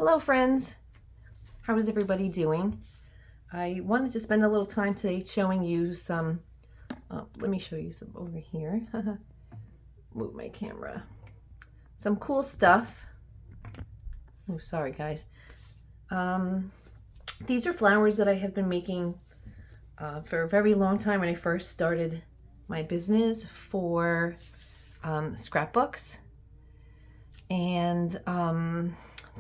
Hello friends, how is everybody doing? I wanted to spend a little time today showing you some, let me show you some over here. Move my camera. Some cool stuff. Oh, sorry guys. These are flowers that I have been making for a very long time when I first started my business for scrapbooks. And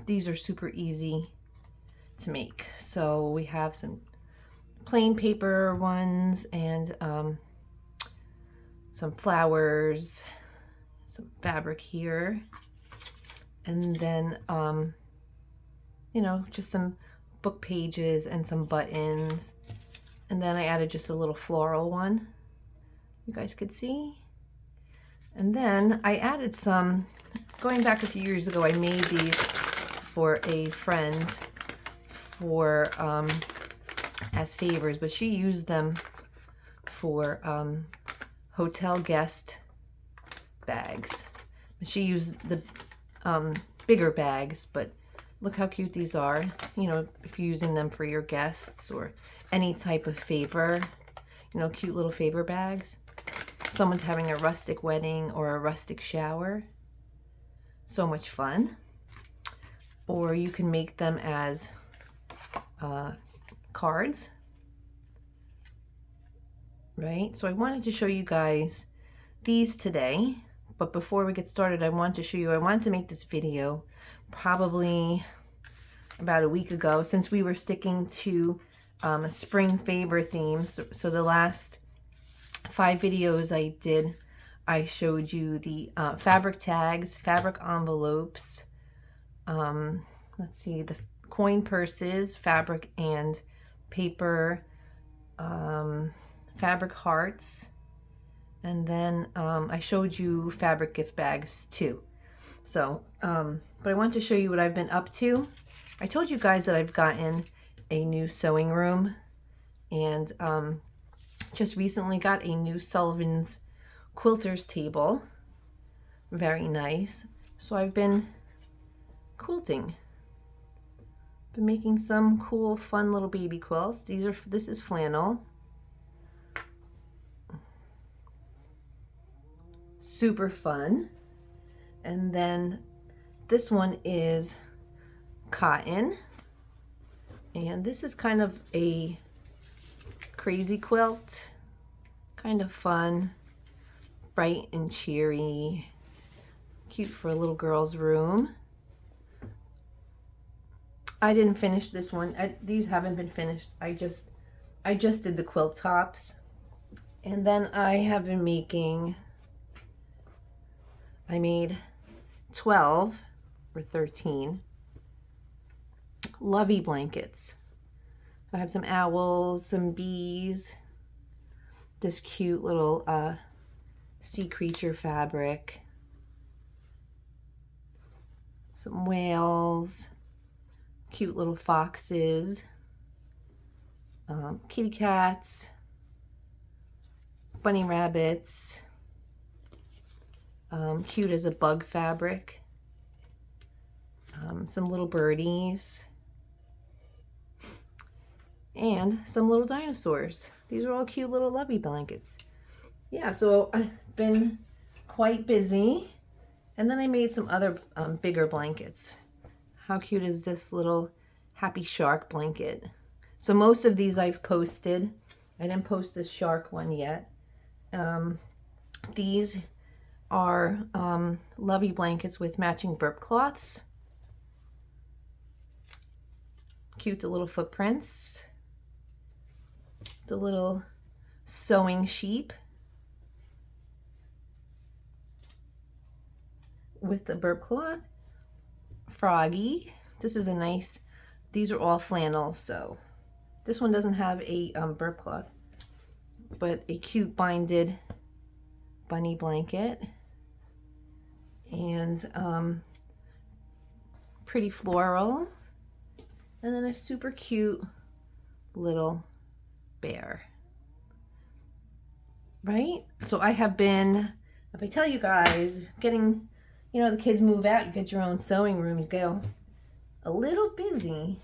these are super easy to make. So we have some plain paper ones and some flowers, some fabric here, and then you know, just some book pages and some buttons, and then I added just a little floral one you guys could see. And then I added some, going back a few years ago, I made these for a friend for as favors, but she used them for hotel guest bags. She used the bigger bags, but look how cute these are. You know, if you're using them for your guests or any type of favor, you know, cute little favor bags. Someone's having a rustic wedding or a rustic shower. So much fun. Or you can make them as cards, right? So I wanted to show you guys these today, but before we get started, I wanted to make this video probably about a week ago, since we were sticking to a spring favor theme. So the last 5 videos I did, I showed you the fabric tags, fabric envelopes, let's see, the coin purses, fabric and paper, fabric hearts, and then I showed you fabric gift bags too. So, but I want to show you what I've been up to. I told you guys that I've gotten a new sewing room, and just recently got a new Sullivan's quilters table. Very nice. So I've been quilting. Been making some cool, fun little baby quilts. This is flannel. Super fun. And then this one is cotton. And this is kind of a crazy quilt. Kind of fun. Bright and cheery. Cute for a little girl's room. I didn't finish this one. These haven't been finished. I just did the quilt tops. And then I have been making, I made 12 or 13 lovey blankets. So I have some owls, some bees, this cute little sea creature fabric, some whales, cute little foxes, kitty cats, bunny rabbits, cute as a bug fabric, some little birdies, and some little dinosaurs. These are all cute little lovey blankets. Yeah, so I've been quite busy. And then I made some other bigger blankets. How cute is this little happy shark blanket? So most of these I've posted. I didn't post this shark one yet. These are lovey blankets with matching burp cloths. Cute, the little footprints. The little sewing sheep with the burp cloth. Froggy. This is a nice, these are all flannel, so this one doesn't have a burp cloth, but a cute binded bunny blanket, and pretty floral, and then a super cute little bear. Right? So I have been, if I tell you guys, getting, you know, the kids move out, you get your own sewing room, you go. a little busy.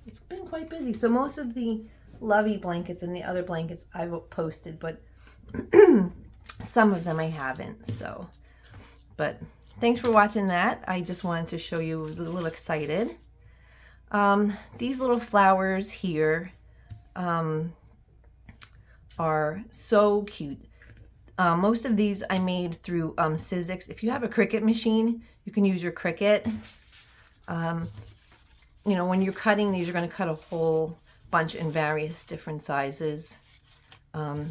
It's been quite busy. So most of the lovey blankets and the other blankets I've posted, but some of them I haven't. So, but thanks for watching that. I just wanted to show you, I was a little excited. These little flowers here are so cute. Most of these I made through Sizzix. If you have a Cricut machine, you can use your Cricut. You know, when you're cutting these, you're going to cut a whole bunch in various different sizes.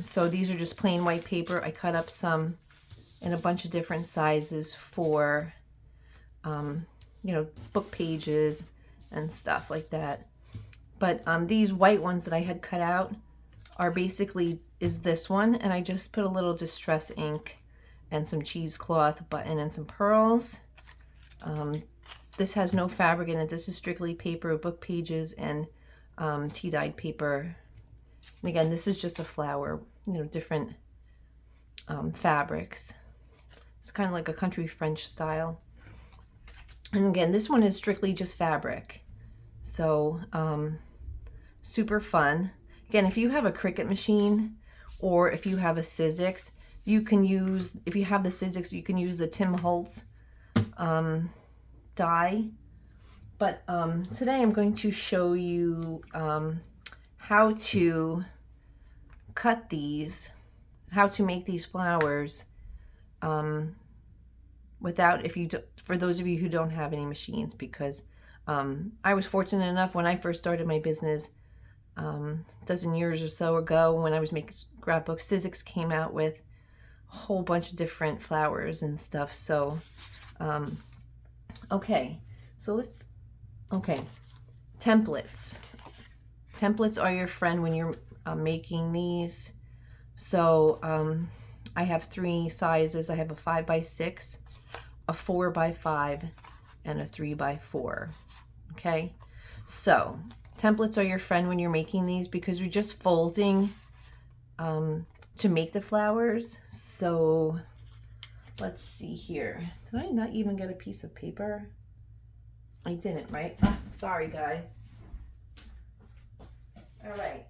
So these are just plain white paper. I cut up some in a bunch of different sizes for, you know, book pages and stuff like that. But these white ones that I had cut out are basically, is this one, and I just put a little distress ink and some cheesecloth button and some pearls. This has no fabric in it. This is strictly paper, book pages, and tea-dyed paper. And again, this is just a flower, you know, different fabrics. It's kind of like a country French style. And again, this one is strictly just fabric. So super fun. Again, if you have a Cricut machine or if you have a Sizzix, you can use, if you have the Sizzix, you can use the Tim Holtz die. But today I'm going to show you how to cut these, how to make these flowers without, if you do, for those of you who don't have any machines, because I was fortunate enough when I first started my business a dozen years or so ago, when I was making scrapbooks, Sizzix came out with a whole bunch of different flowers and stuff. So okay, so let's, okay, templates. Templates are your friend when you're making these. So I have 3 sizes. I have a 5x6, a 4x5, and a 3x4. Okay, so templates are your friend when you're making these, because you're just folding to make the flowers. So let's see here. Did I not even get a piece of paper? I didn't, right? Oh, sorry, guys. All right.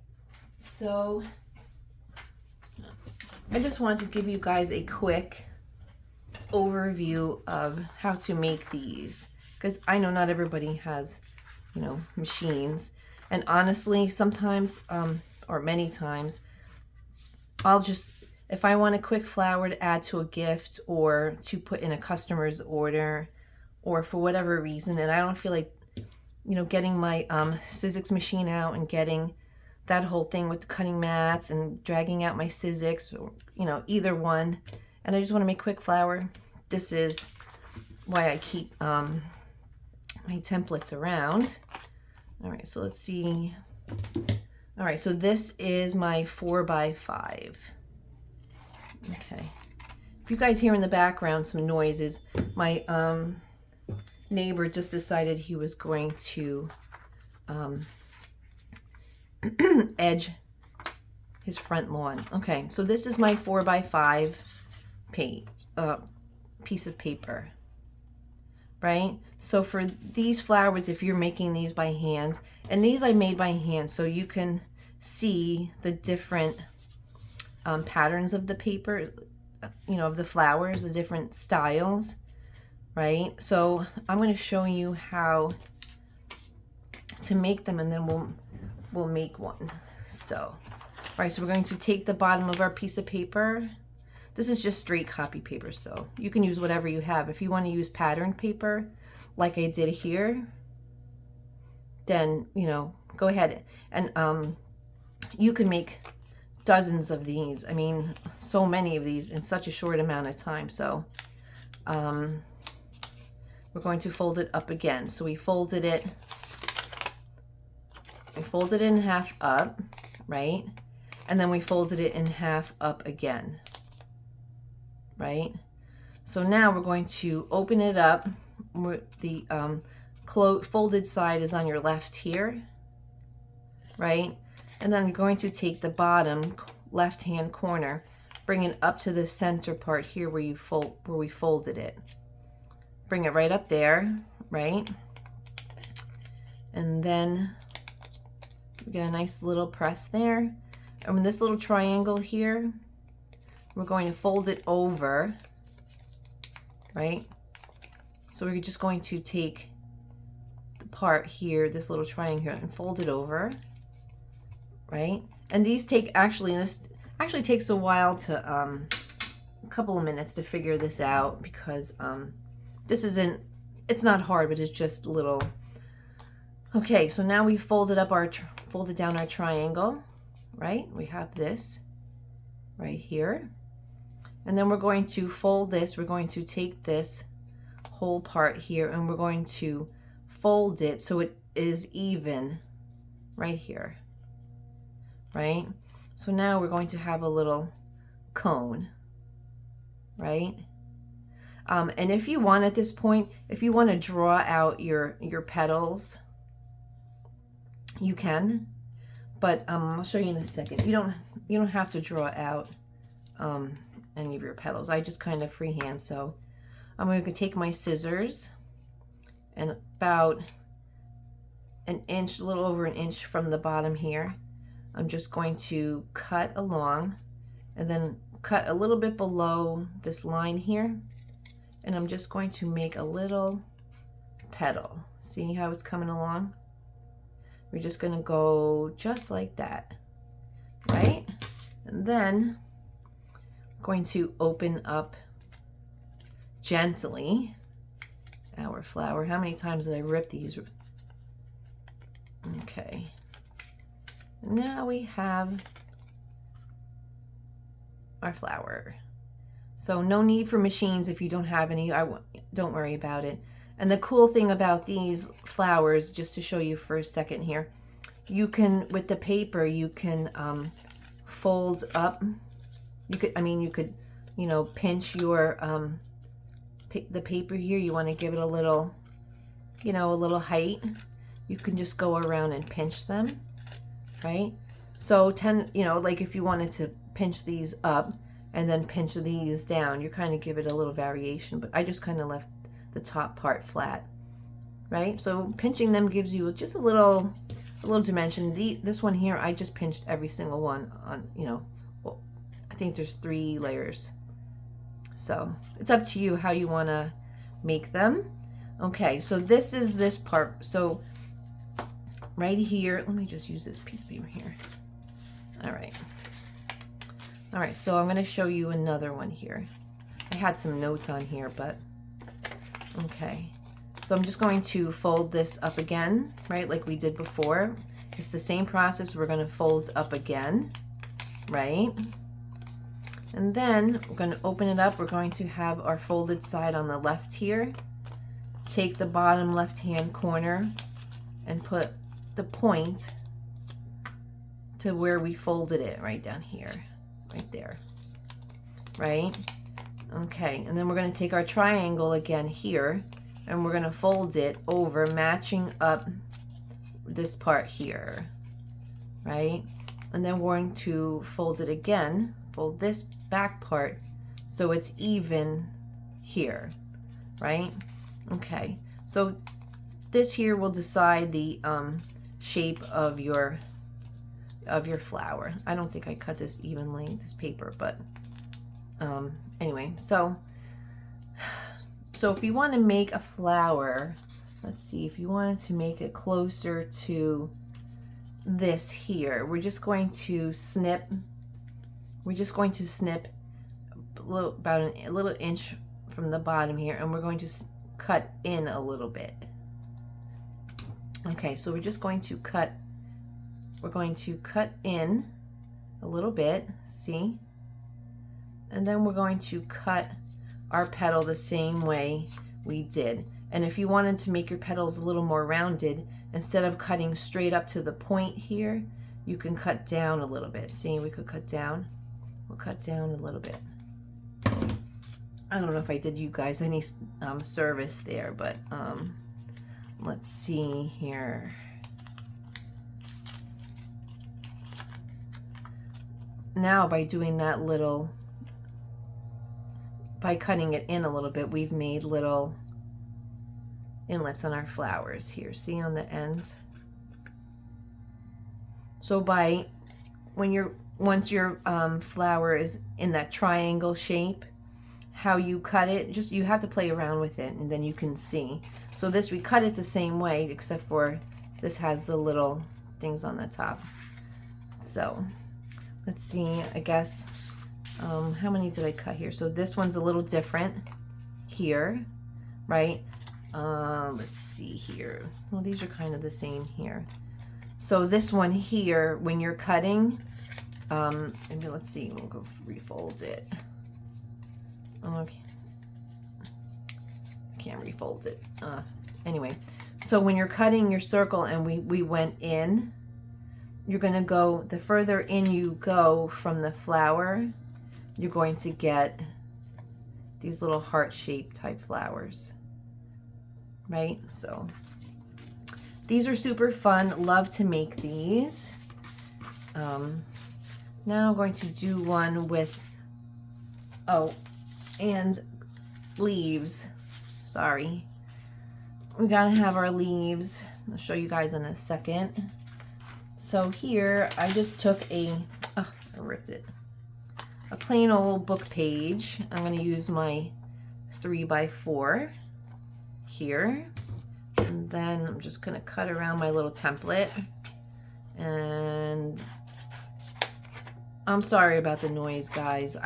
So I just wanted to give you guys a quick overview of how to make these, because I know not everybody has, you know, machines. And honestly, sometimes, or many times, I'll just, if I want a quick flower to add to a gift or to put in a customer's order, or for whatever reason, and I don't feel like, you know, getting my Sizzix machine out and getting that whole thing with the cutting mats and dragging out my Sizzix, or, you know, either one, and I just want to make quick flower, this is why I keep my templates around. All right, so let's see. All right, so this is my 4x5. Okay. If you guys hear in the background some noises, my neighbor just decided he was going to edge his front lawn. Okay, so this is my 4x5 piece of paper, right? So for these flowers, if you're making these by hand, and these I made by hand, so you can see the different patterns of the paper, you know, of the flowers, the different styles, right? So I'm going to show you how to make them, and then we'll make one. So, all right, so we're going to take the bottom of our piece of paper. This is just straight copy paper, so you can use whatever you have. If you want to use patterned paper, like I did here, then, you know, go ahead. And you can make dozens of these. I mean, so many of these in such a short amount of time. So we're going to fold it up again. So we folded it in half up, right? And then we folded it in half up again, right? So now we're going to open it up. The folded side is on your left here, right? And then I'm going to take the bottom left hand corner, bring it up to the center part here where we folded it. Bring it right up there, right? And then we get a nice little press there. And with this little triangle here, we're going to fold it over, right? So we're just going to take the part here, this little triangle here, and fold it over, right? And these take, this actually takes a while to, a couple of minutes to figure this out, because this isn't, it's not hard, but it's just little. Okay, so now we folded down our triangle, right? We have this right here. And then we're going to fold this. We're going to take this whole part here and we're going to fold it so it is even right here, right? So now we're going to have a little cone, right? And if you want, at this point, if you want to draw out your petals, you can, but I'll show you in a second. You don't have to draw out any of your petals. I just kind of freehand. So I'm going to take my scissors and about an inch, a little over an inch from the bottom here, I'm just going to cut along and then cut a little bit below this line here, and I'm just going to make a little petal. See how it's coming along? We're just going to go just like that, right? And then I'm going to open up gently our flower. How many times did I rip these? Okay. Now we have our flower. So no need for machines if you don't have any. Don't worry about it. And the cool thing about these flowers, just to show you for a second here, you can, with the paper, you can fold up. You could, you know, pinch your the paper here. You want to give it a little, you know, a little height. You can just go around and pinch them, right? So you know, like if you wanted to pinch these up and then pinch these down, you kind of give it a little variation. But I just kind of left the top part flat, right? So pinching them gives you just a little dimension. This one here, I just pinched every single one on, you know, well, I think there's 3 layers. So it's up to you how you want to make them. Okay, so this is this part. So right here, let me just use this piece of paper here. All right, so I'm going to show you another one here. I had some notes on here, but okay. So I'm just going to fold this up again, right, like we did before. It's the same process. We're going to fold up again, right? And then we're going to open it up. We're going to have our folded side on the left here. Take the bottom left-hand corner and put the point to where we folded it, right down here, right there, right? Okay, and then we're going to take our triangle again here, and we're going to fold it over, matching up this part here, right? And then we're going to fold it again, fold this back part so it's even here, right? Okay, so this here will decide the shape of your flower. I don't think I cut this evenly, this paper, but anyway, so if you want to make a flower, let's see, if you wanted to make it closer to this here, we're just going to snip about a little inch from the bottom here, and we're going to cut in a little bit. Okay, so we're just going to cut in a little bit, see? And then we're going to cut our petal the same way we did. And if you wanted to make your petals a little more rounded, instead of cutting straight up to the point here, you can cut down a little bit. See, we could cut down. We'll cut down a little bit. I don't know if I did you guys any service there, but let's see here. Now by doing that little, by cutting it in a little bit, we've made little inlets on our flowers here. See on the ends? So once your flower is in that triangle shape, how you cut it, just you have to play around with it and then you can see. So this, we cut it the same way, except for this has the little things on the top. So let's see, I guess, how many did I cut here? So this one's a little different here, right? Let's see here. Well, these are kind of the same here. So this one here, when you're cutting, maybe let's see, we'll go refold it. Okay. I can't refold it. Anyway, so when you're cutting your circle and we went in, you're going to go, the further in you go from the flower, you're going to get these little heart-shaped type flowers, right? So these are super fun. Love to make these. Now I'm going to do one with, and leaves. Sorry. We gotta have our leaves. I'll show you guys in a second. So here, I just took I ripped it. A plain old book page. I'm gonna use my 3x4 here. And then I'm just gonna cut around my little template. And I'm sorry about the noise, guys.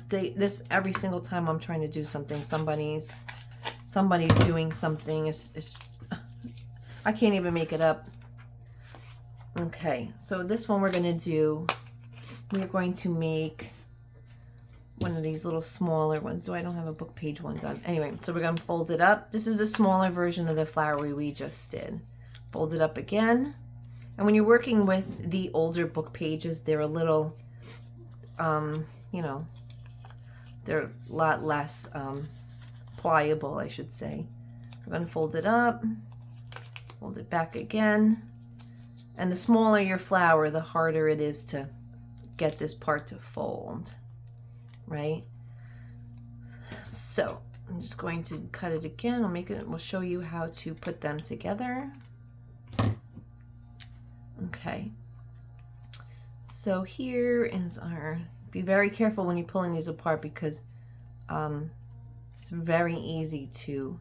This every single time I'm trying to do something, somebody's doing something. I can't even make it up. Okay, so this one we're going to make one of these little smaller ones. I don't have a book page one done. Anyway, so we're going to fold it up. This is a smaller version of the flower we just did. Fold it up again. And when you're working with the older book pages, they're a little, you know, they're a lot less pliable, I should say. I'm going to fold it up, fold it back again. And the smaller your flower, the harder it is to get this part to fold, right? So I'm just going to cut it again. We'll show you how to put them together. Okay. So here is our, be very careful when you're pulling these apart because it's very easy to,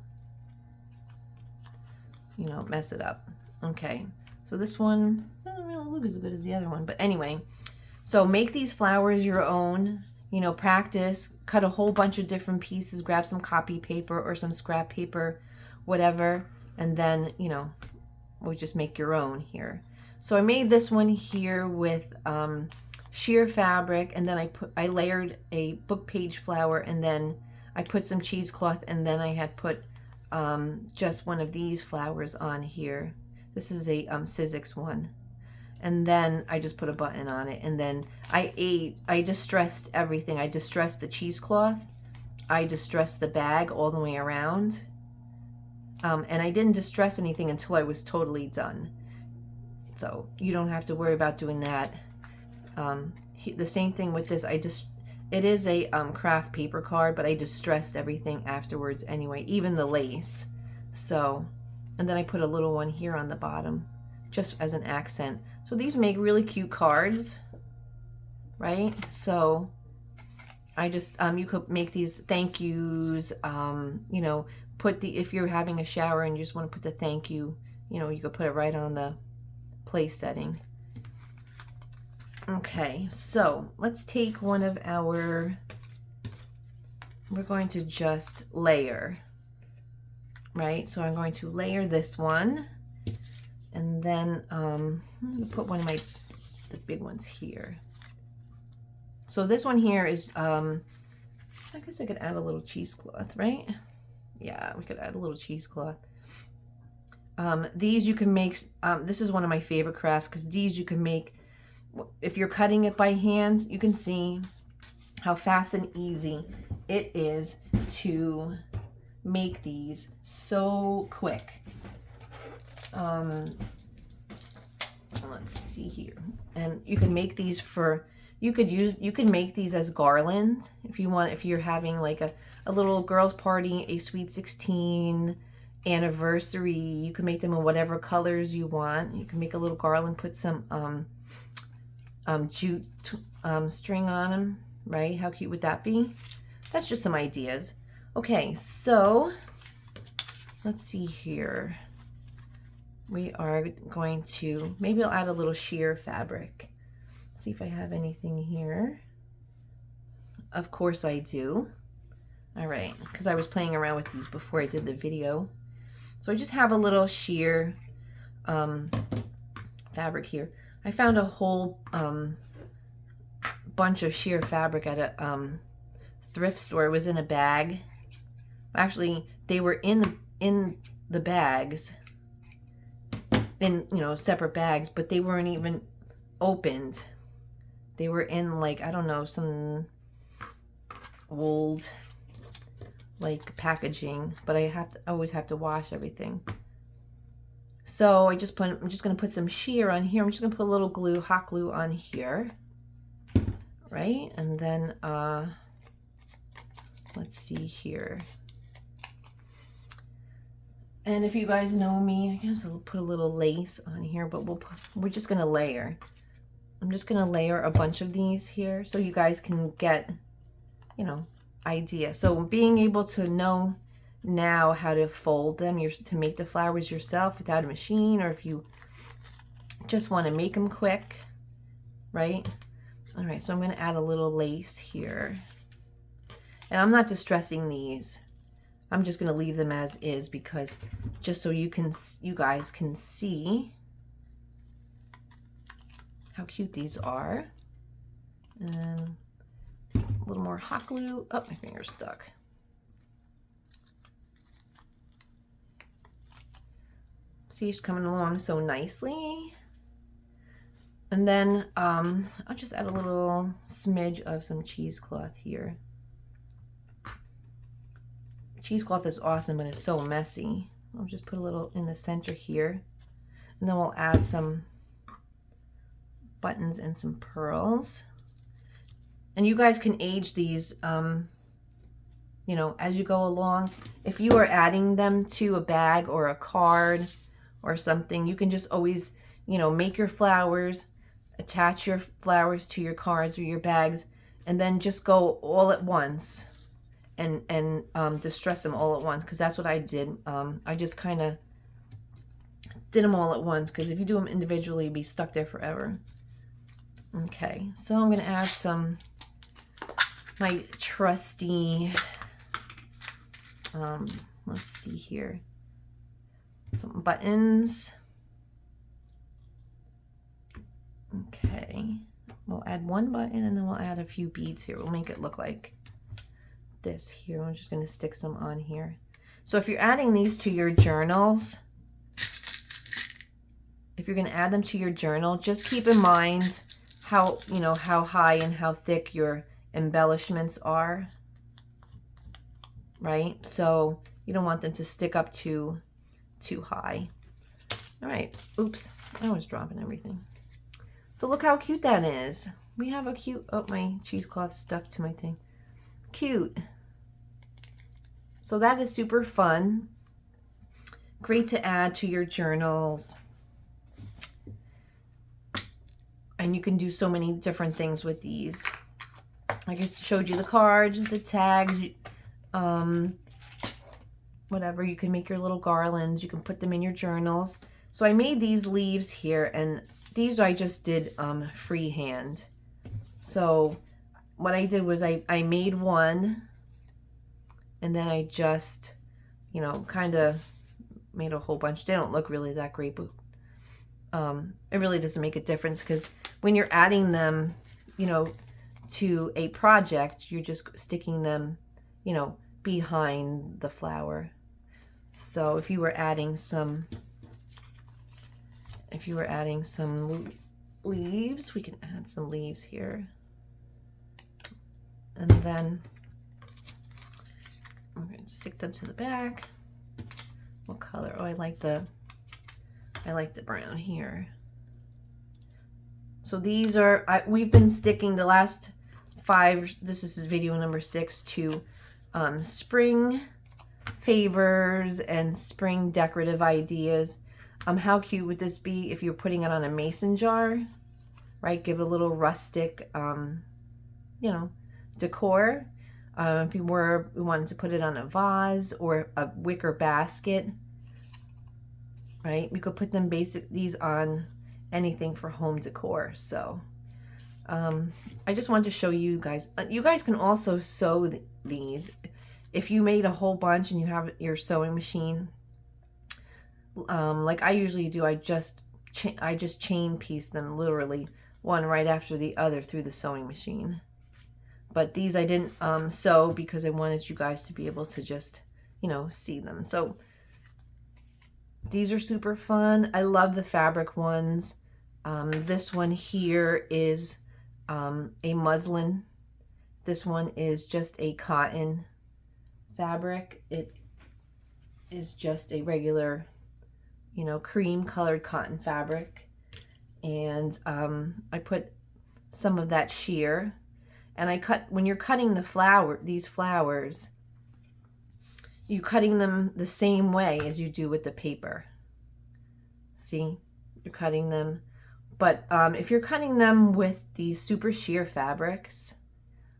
you know, mess it up. Okay. So this one doesn't really look as good as the other one. But anyway, so make these flowers your own. You know, practice. Cut a whole bunch of different pieces. Grab some copy paper or some scrap paper, whatever. And then, you know, we'll just make your own here. So I made this one here with sheer fabric. And then I layered a book page flower. And then I put some cheesecloth. And then I had put just one of these flowers on here. This is a Sizzix one. And then I just put a button on it. And then I distressed everything. I distressed the cheesecloth. I distressed the bag all the way around. And I didn't distress anything until I was totally done. So you don't have to worry about doing that. The same thing with this. It is a craft paper card, but I distressed everything afterwards anyway, even the lace. So, and then I put a little one here on the bottom, just as an accent. So these make really cute cards, right? So I just, you could make these thank yous, you know, if you're having a shower and you just want to put the thank you, you know, you could put it right on the place setting. Okay, so let's take one of our, we're going to just layer, right? So I'm going to layer this one, and then I'm going to put one of the big ones here. So this one here is, I guess I could add a little cheesecloth, right? Yeah, we could add a little cheesecloth. These you can make, this is one of my favorite crafts because these you can make, if you're cutting it by hand, you can see how fast and easy it is to make these so quick. Let's see here. And you can make these you can make these as garland if you want, if you're having like a little girls party, a sweet 16 anniversary. You can make them in whatever colors you want. You can make a little garland, put some jute string on them, right? How cute would that be? That's just some ideas. Okay, so let's see here. We are going to, maybe I'll add a little sheer fabric. See if I have anything here. Of course I do. All right, because I was playing around with these before I did the video. So I just have a little sheer fabric here. I found a whole bunch of sheer fabric at a thrift store. It was in a bag. Actually, they were in the bags, in, you know, separate bags, but they weren't even opened. They were in, like, I don't know, some old like packaging, but I always have to wash everything. So I'm just going to put some sheer on here. I'm just going to put a little glue, hot glue on here, right? And then let's see here. And if you guys know me, I guess I'll put a little lace on here, but we're just going to layer. I'm just going to layer a bunch of these here so you guys can get, you know, idea. So being able to know now how to fold them, to make the flowers yourself without a machine, or if you just want to make them quick, right? All right, so I'm going to add a little lace here. And I'm not distressing these. I'm just going to leave them as is, because just so you guys can see how cute these are. And a little more hot glue. Oh, my finger's stuck. See, it's coming along so nicely. And then I'll just add a little smidge of some cheesecloth here. Cheesecloth is awesome, but it's so messy. I'll just put a little in the center here. And then we'll add some buttons and some pearls. And you guys can age these, you know, as you go along. If you are adding them to a bag or a card or something, you can just always, you know, make your flowers, attach your flowers to your cards or your bags, and then just go all at once and distress them all at once, because that's what I did. I just kind of did them all at once, because if you do them individually, you'd be stuck there forever. Okay, so I'm going to add some, my trusty, let's see here, some buttons. Okay, we'll add one button and then we'll add a few beads here. We'll make it look like this here. I'm just going to stick some on here. So if you're adding these to your journals, if you're going to add them to your journal, just keep in mind how, you know, how high and how thick your embellishments are, right? So you don't want them to stick up too high. All right, oops, I was dropping everything. So look how cute that is. We have a cute, oh, my cheesecloth stuck to my thing. Cute. So that is super fun. Great to add to your journals. And you can do so many different things with these. I just showed you the cards, the tags, whatever. You can make your little garlands. You can put them in your journals. So I made these leaves here, and these I just did freehand. So what I did was I made one, and then I just, you know, kind of made a whole bunch. They don't look really that great, but it really doesn't make a difference, because when you're adding them, you know, to a project, you're just sticking them, you know, behind the flower. So if you were adding some, leaves, we can add some leaves here. And then we're going to stick them to the back. What color? Oh, I like the brown here. So these are, we've been sticking the last 5, this is video number 6, to spring favors and spring decorative ideas. How cute would this be if you're putting it on a mason jar? right? Give it a little rustic, you know, decor. If we wanted to put it on a vase or a wicker basket, right? We could put these on anything for home decor. So I just wanted to show you guys. You guys can also sew these. If you made a whole bunch and you have your sewing machine, like I usually do, I just chain piece them, literally one right after the other through the sewing machine. But these I didn't sew because I wanted you guys to be able to just, you know, see them. So these are super fun. I love the fabric ones. This one here is a muslin. This one is just a cotton fabric. It is just a regular, you know, cream colored cotton fabric. And I put some of that sheer. And I cut, when you're cutting these flowers, you're cutting them the same way as you do with the paper. See, you're cutting them. But if you're cutting them with these super sheer fabrics,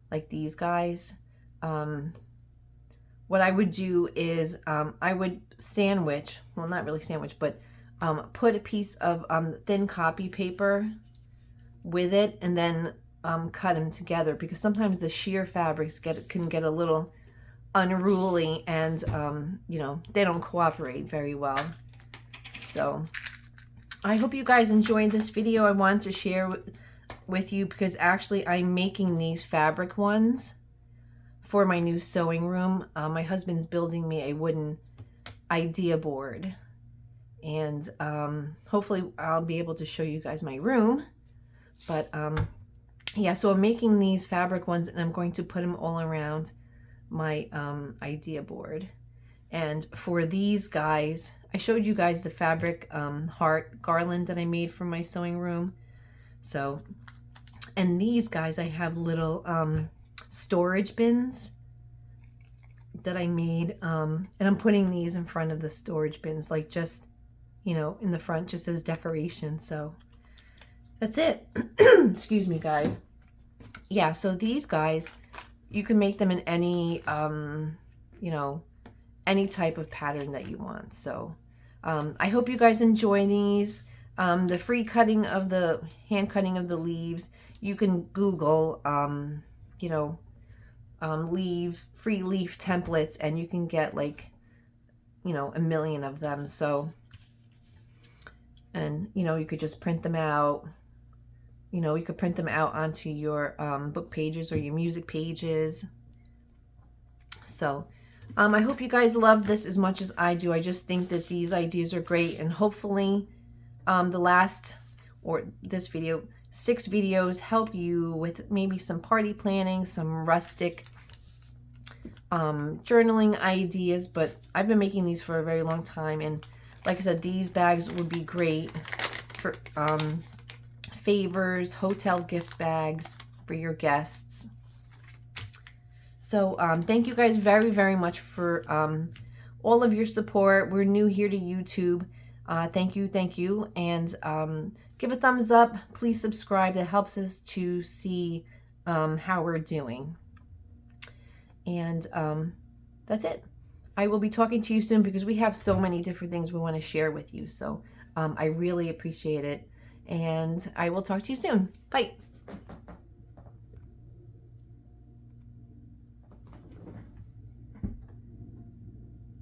like these guys, what I would do is I would sandwich, well, not really sandwich, but put a piece of thin copy paper with it, and then cut them together, because sometimes the sheer fabrics can get a little unruly, and you know, they don't cooperate very well. So I hope you guys enjoyed this video. I wanted to share with you because actually I'm making these fabric ones for my new sewing room. My husband's building me a wooden idea board, and hopefully I'll be able to show you guys my room. But yeah, so I'm making these fabric ones, and I'm going to put them all around my idea board. And for these guys, I showed you guys the fabric heart garland that I made for my sewing room. So, and these guys, I have little storage bins that I made, and I'm putting these in front of the storage bins, like just, you know, in the front, just as decoration. So that's it. Excuse me, guys. Yeah, so these guys, you can make them in any, you know, any type of pattern that you want. So I hope you guys enjoy these. The free cutting of the hand cutting of the leaves, you can Google, you know, free leaf templates, and you can get like, you know, 1 million of them. So, and you know, you could just print them out. You know, you could print them out onto your book pages or your music pages. So I hope you guys love this as much as I do. I just think that these ideas are great, and hopefully this video, 6 videos, help you with maybe some party planning, some rustic journaling ideas. But I've been making these for a very long time, and like I said, these bags would be great for favors, hotel gift bags for your guests. So thank you guys very, very much for all of your support. We're new here to YouTube. Thank you. And give a thumbs up. Please subscribe. That helps us to see how we're doing. And that's it. I will be talking to you soon, because we have so many different things we want to share with you. So I really appreciate it. And I will talk to you soon. Bye.